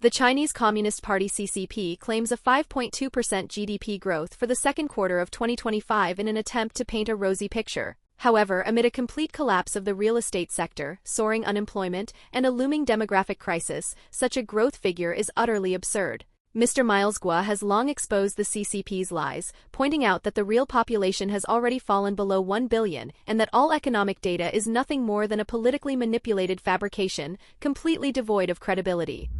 The Chinese Communist Party CCP claims a 5.2% GDP growth for the second quarter of 2025 in an attempt to paint a rosy picture. However, amid a complete collapse of the real estate sector, soaring unemployment, and a looming demographic crisis, such a growth figure is utterly absurd. Mr. Miles Guo has long exposed the CCP's lies, pointing out that the real population has already fallen below 1 billion and that all economic data is nothing more than a politically manipulated fabrication, completely devoid of credibility.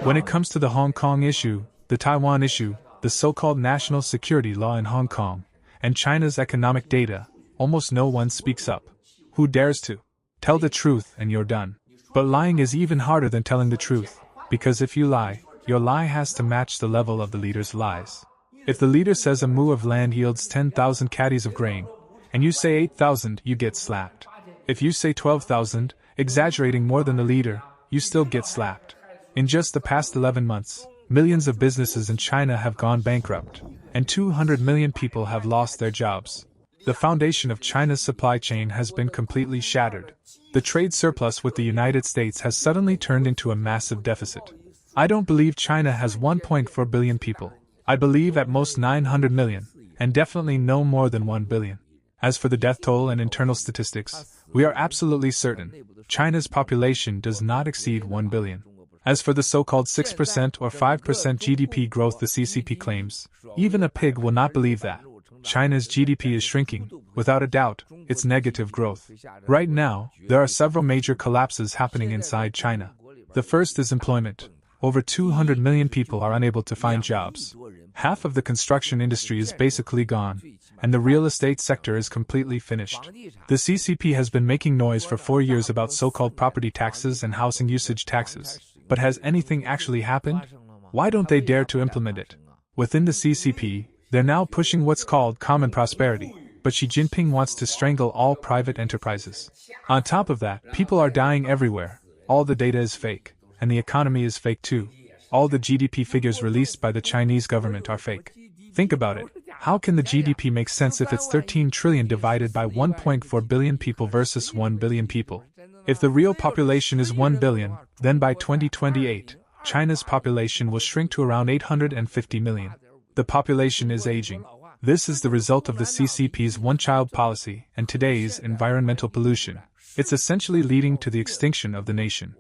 When it comes to the Hong Kong issue, the Taiwan issue, the so-called national security law in Hong Kong, and China's economic data, almost no one speaks up. Who dares to? Tell the truth and you're done. But lying is even harder than telling the truth, because if you lie, your lie has to match the level of the leader's lies. If the leader says a moo of land yields 10,000 caddies of grain, and you say 8,000, you get slapped. If you say 12,000, exaggerating more than the leader, you still get slapped. In just the past 11 months, millions of businesses in China have gone bankrupt, and 200 million people have lost their jobs. The foundation of China's supply chain has been completely shattered. The trade surplus with the United States has suddenly turned into a massive deficit. I don't believe China has 1.4 billion people. I believe at most 900 million, and definitely no more than 1 billion. As for the death toll and internal statistics, we are absolutely certain China's population does not exceed 1 billion. As for the so-called 6% or 5% GDP growth the CCP claims, even a pig will not believe that. China's GDP is shrinking, without a doubt, it's negative growth. Right now, there are several major collapses happening inside China. The first is employment. Over 200 million people are unable to find jobs. Half of the construction industry is basically gone, and the real estate sector is completely finished. The CCP has been making noise for 4 years about so-called property taxes and housing usage taxes, but has anything actually happened? Why don't they dare to implement it? Within the CCP, they're now pushing what's called common prosperity, but Xi Jinping wants to strangle all private enterprises. On top of that, people are dying everywhere, all the data is fake. And the economy is fake too. All the GDP figures released by the Chinese government are fake. Think about it. How can the GDP make sense if it's 13 trillion divided by 1.4 billion people versus 1 billion people? If the real population is 1 billion, then by 2028, China's population will shrink to around 850 million. The population is aging. This is the result of the CCP's one-child policy and today's environmental pollution. It's essentially leading to the extinction of the nation.